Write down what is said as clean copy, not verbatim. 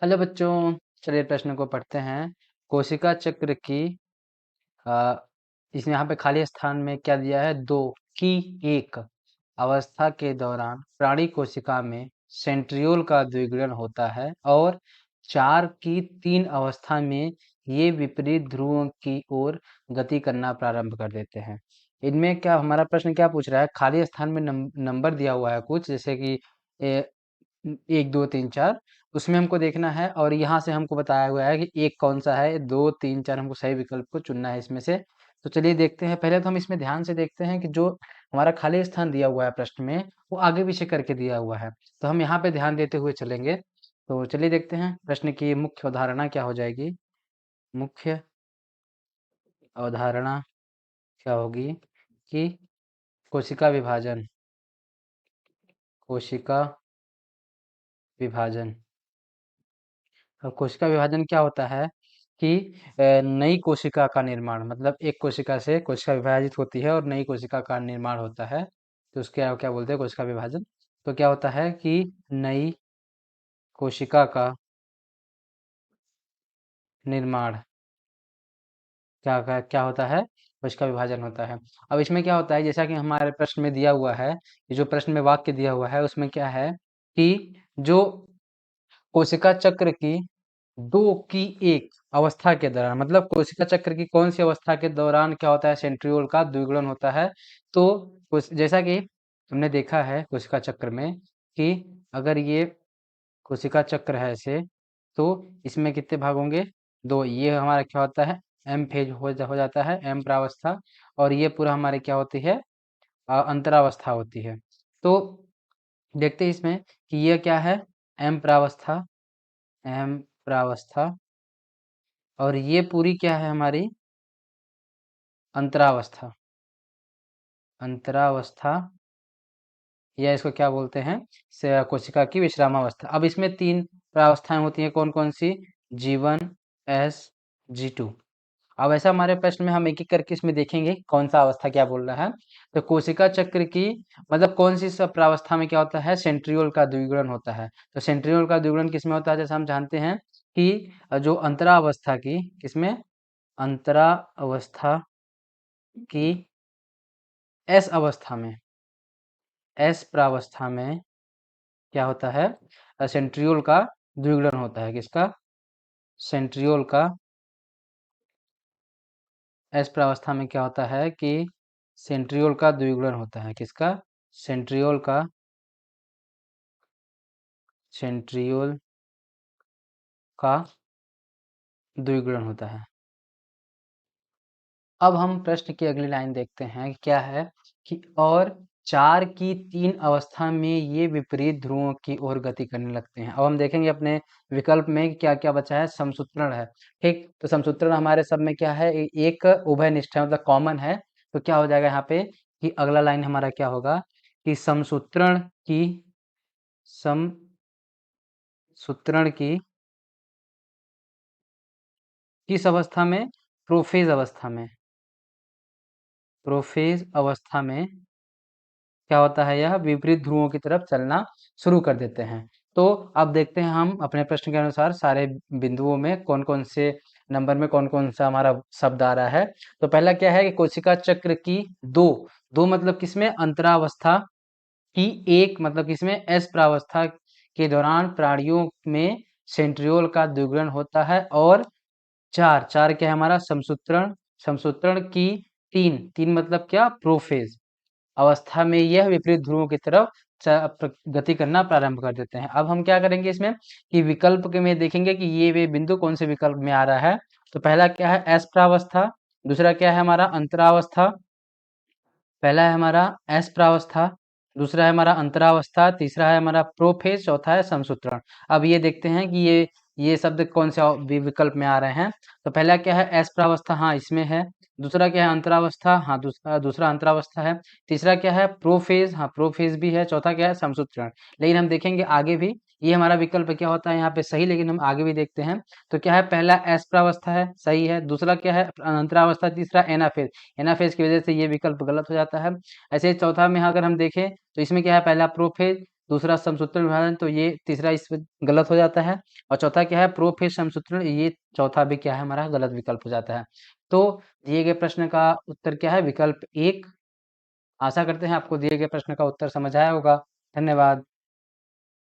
Hello बच्चों, चलिए प्रश्न को पढ़ते हैं। कोशिका चक्र की आ, इसमें यहाँ पे खाली स्थान में क्या दिया है? दो की एक अवस्था के दौरान प्राणी कोशिका में सेंट्रियोल का द्विगुणन होता है और चार की तीन अवस्था में ये विपरीत ध्रुवों की ओर गति करना प्रारंभ कर देते हैं। इनमें क्या हमारा प्रश्न क्या पूछ रहा है? खाली स्थान में नंबर दिया हुआ है कुछ, जैसे कि 1 2 3 4, उसमें हमको देखना है और यहाँ से हमको बताया हुआ है कि एक कौन सा है, 2 3 4, हमको सही विकल्प को चुनना है इसमें से। तो चलिए देखते हैं। पहले तो हम इसमें ध्यान से देखते हैं कि जो हमारा खाली स्थान दिया हुआ है प्रश्न में, वो आगे पीछे करके दिया हुआ है। तो हम यहाँ पे ध्यान देते हुए चलेंगे। तो चलिए देखते हैं प्रश्न की मुख्य अवधारणा क्या हो जाएगी। मुख्य अवधारणा क्या होगी कि कोशिका विभाजन, कोशिका विभाजन। अब कोशिका विभाजन क्या होता है कि नई कोशिका का निर्माण, मतलब एक कोशिका से कोशिका विभाजित होती है और नई कोशिका का निर्माण होता है। तो उसके क्या क्या बोलते हैं? कोशिका विभाजन। तो क्या होता है कि नई कोशिका का निर्माण क्या होता है? कोशिका विभाजन होता है। अब इसमें क्या होता है, जैसा कि हमारे प्रश्न में दिया हुआ है, ये जो प्रश्न में वाक्य दिया हुआ है उसमें क्या है कि जो कोशिका चक्र की दो की एक अवस्था के दौरान, मतलब कोशिका चक्र की कौन सी अवस्था के दौरान क्या होता है? सेंट्रियोल का द्विगुणन होता है। तो जैसा कि हमने देखा है कोशिका चक्र में कि अगर ये कोशिका चक्र है ऐसे, तो इसमें कितने भाग होंगे? दो। ये हमारा क्या होता है? एम फेज हो जाता है, एम प्रावस्था। और ये पूरा हमारे क्या होती है? अंतरावस्था होती है। तो देखते हैं इसमें कि ये क्या है? एम प्रावस्था, एम प्रावस्था। और ये पूरी क्या है हमारी? अंतरावस्था, अंतरावस्था, या इसको क्या बोलते हैं? कोशिका की विश्रामावस्था। अब इसमें तीन प्रावस्थाएं होती हैं, कौन कौन सी? G1, S, G2। अब ऐसा हमारे प्रश्न में हम एक एक करके इसमें देखेंगे कौन सा अवस्था क्या बोल रहा है। तो कोशिका चक्र की मतलब कौन सी सब प्रावस्था में क्या होता है? सेंट्रियोल का द्विगुणन होता है। तो सेंट्रियोल का द्विगुणन किसमें होता है? जैसा हम जानते हैं कि जो अंतरावस्था की, किसमें? अंतरावस्था की एस अवस्था में, एस प्रावस्था में क्या होता है? सेंट्रियोल का द्विगुणन होता है। किसका? सेंट्रियोल का एस प्रावस्था में क्या होता है कि सेंट्रियोल का द्विगुणन होता है। किसका? सेंट्रियोल का, सेंट्रियोल का द्विगुणन होता है। अब हम प्रश्न की अगली लाइन देखते हैं, क्या है कि और चार की तीन अवस्था में ये विपरीत ध्रुवों की ओर गति करने लगते हैं। अब हम देखेंगे अपने विकल्प में क्या क्या बचा है। समसूत्रण है, ठीक। तो समसूत्रण हमारे सब में क्या है? एक उभयनिष्ठ है, मतलब कॉमन है। तो क्या हो जाएगा यहाँ पे कि अगला लाइन हमारा क्या होगा कि समसूत्रण की, समसूत्रण की किस अवस्था में? प्रोफेज अवस्था में, प्रोफेज अवस्था में क्या होता है? यह विपरीत ध्रुवों की तरफ चलना शुरू कर देते हैं। तो अब देखते हैं हम अपने प्रश्न के अनुसार सारे बिंदुओं में कौन कौन से नंबर में कौन कौन सा हमारा शब्द आ रहा है। तो पहला क्या है कि कोशिका चक्र की दो, दो मतलब किसमें? अंतरावस्था की एक, मतलब किसमें? एस प्रावस्था के दौरान प्राणियों में सेंट्रियोल का द्विगुणन होता है। और चार, चार क्या है हमारा? समसूत्रण, समसूत्रण की तीन, तीन मतलब क्या? प्रोफेज अवस्था में यह विपरीत ध्रुवों की तरफ गति करना प्रारंभ कर देते हैं। अब हम क्या करेंगे इसमें कि विकल्प के में देखेंगे कि ये वे बिंदु कौन से विकल्प में आ रहा है। तो पहला क्या है? एस प्रावस्था। दूसरा क्या है हमारा? अंतरावस्था। पहला है हमारा एस प्रावस्था, दूसरा है हमारा अंतरावस्था, तीसरा है हमारा प्रोफेज, चौथा है समसूत्रण। अब ये देखते हैं कि ये शब्द कौन से विकल्प में आ रहे हैं। तो पहला क्या है? एस प्रावस्था, हाँ इसमें है। दूसरा क्या है? अंतरावस्था, हाँ दूसरा दूसरा अंतरावस्था है। तीसरा क्या है? प्रोफेज, हाँ प्रोफेज भी है। चौथा क्या है? समसूत्रण। लेकिन हम देखेंगे आगे भी ये हमारा विकल्प क्या होता है यहाँ पे सही, लेकिन हम आगे भी देखते हैं। तो क्या है? पहला एस प्रावस्था है, सही है। दूसरा क्या है? अंतरावस्था। तीसरा एनाफेज, एनाफेज की वजह से ये विकल्प गलत हो जाता है। ऐसे चौथा में अगर हम देखें तो इसमें क्या है? पहला प्रोफेज, दूसरा समसूत्रण विभाजन, तो ये तीसरा इसमें गलत हो जाता है। और चौथा क्या है, प्रोफेज समसूत्रण, ये चौथा भी क्या है हमारा गलत विकल्प हो जाता है। तो दिए गए प्रश्न का उत्तर क्या है, विकल्प 1। आशा करते हैं आपको दिए गए प्रश्न का उत्तर समझ आया होगा। धन्यवाद।